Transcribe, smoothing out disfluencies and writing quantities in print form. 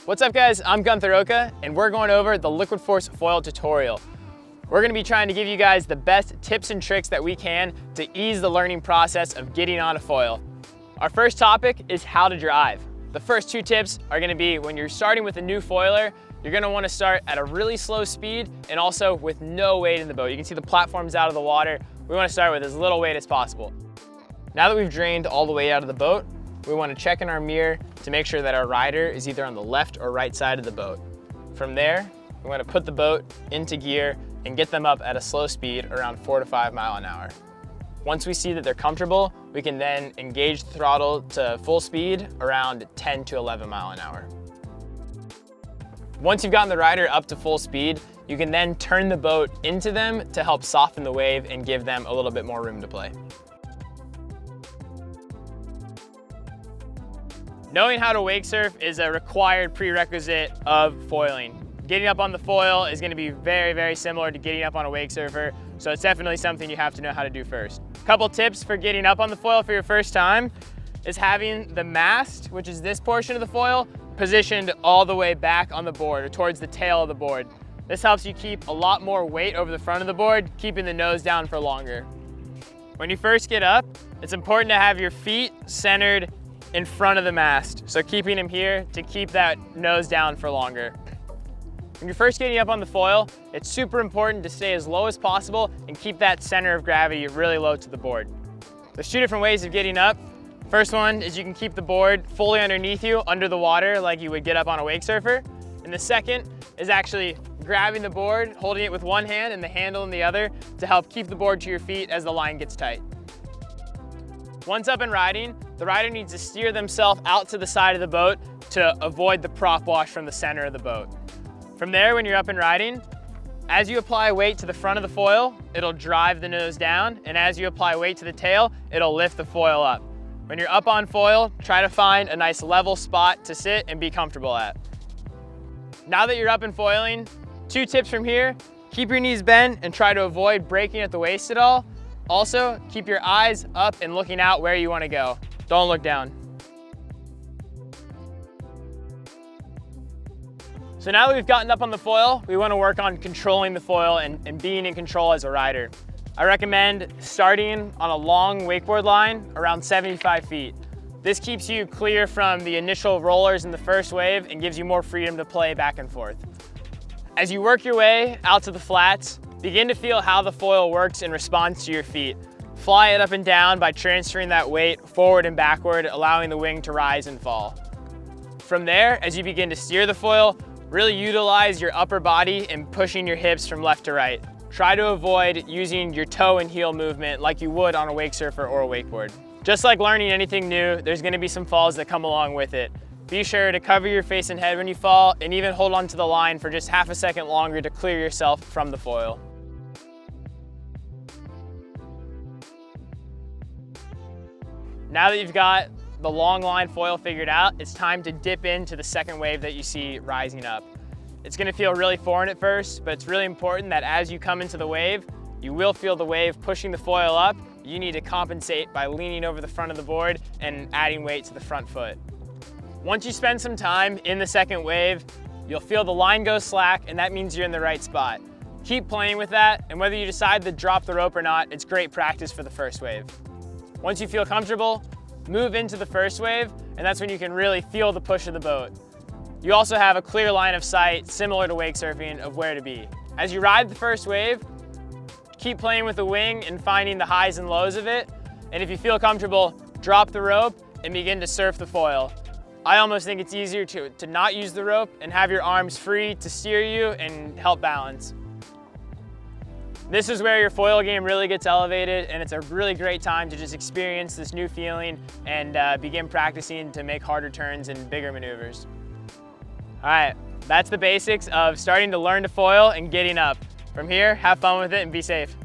What's up guys, I'm Guenther Oka and we're going over the Liquid Force foil tutorial. We're gonna be trying to give you guys the best tips and tricks that we can to ease the learning process of getting on a foil. Our first topic is how to drive. The first two tips are gonna be when you're starting with a new foiler, you're gonna wanna start at a really slow speed and also with no weight in the boat. You can see the platform's out of the water. We wanna start with as little weight as possible. Now that we've drained all the weight out of the boat, we want to check in our mirror to make sure that our rider is either on the left or right side of the boat. From there, we want to put the boat into gear and get them up at a slow speed around 4 to 5 miles an hour. Once we see that they're comfortable, we can then engage the throttle to full speed around 10 to 11 miles an hour. Once you've gotten the rider up to full speed, you can then turn the boat into them to help soften the wave and give them a little bit more room to play. Knowing how to wake surf is a required prerequisite of foiling. Getting up on the foil is going to be very, very similar to getting up on a wake surfer, so it's definitely something you have to know how to do first. A couple tips for getting up on the foil for your first time is having the mast, which is this portion of the foil, positioned all the way back on the board or towards the tail of the board. This helps you keep a lot more weight over the front of the board, keeping the nose down for longer. When you first get up, it's important to have your feet centered in front of the mast, so keeping them here to keep that nose down for longer. When you're first getting up on the foil, it's super important to stay as low as possible and keep that center of gravity really low to the board. There's two different ways of getting up. First one is you can keep the board fully underneath you, under the water, like you would get up on a wake surfer. And the second is actually grabbing the board, holding it with one hand and the handle in the other to help keep the board to your feet as the line gets tight. Once up and riding, the rider needs to steer themselves out to the side of the boat to avoid the prop wash from the center of the boat. From there, when you're up and riding, as you apply weight to the front of the foil, it'll drive the nose down, and as you apply weight to the tail, it'll lift the foil up. When you're up on foil, try to find a nice level spot to sit and be comfortable at. Now that you're up and foiling, two tips from here: keep your knees bent and try to avoid breaking at the waist at all. Also, keep your eyes up and looking out where you want to go. Don't look down. So now that we've gotten up on the foil, we want to work on controlling the foil and being in control as a rider. I recommend starting on a long wakeboard line around 75 feet. This keeps you clear from the initial rollers in the first wave and gives you more freedom to play back and forth. As you work your way out to the flats, begin to feel how the foil works in response to your feet. Fly it up and down by transferring that weight forward and backward, allowing the wing to rise and fall. From there, as you begin to steer the foil, really utilize your upper body in pushing your hips from left to right. Try to avoid using your toe and heel movement like you would on a wake surfer or a wakeboard. Just like learning anything new, there's going to be some falls that come along with it. Be sure to cover your face and head when you fall, and even hold on to the line for just half a second longer to clear yourself from the foil. Now that you've got the long line foil figured out, it's time to dip into the second wave that you see rising up. It's gonna feel really foreign at first, but it's really important that as you come into the wave, you will feel the wave pushing the foil up. You need to compensate by leaning over the front of the board and adding weight to the front foot. Once you spend some time in the second wave, you'll feel the line go slack, and that means you're in the right spot. Keep playing with that, and whether you decide to drop the rope or not, it's great practice for the first wave. Once you feel comfortable, move into the first wave, and that's when you can really feel the push of the boat. You also have a clear line of sight, similar to wake surfing, of where to be. As you ride the first wave, keep playing with the wing and finding the highs and lows of it, and if you feel comfortable, drop the rope and begin to surf the foil. I almost think it's easier to not use the rope and have your arms free to steer you and help balance. This is where your foil game really gets elevated, and it's a really great time to just experience this new feeling and begin practicing to make harder turns and bigger maneuvers. All right, that's the basics of starting to learn to foil and getting up. From here, have fun with it and be safe.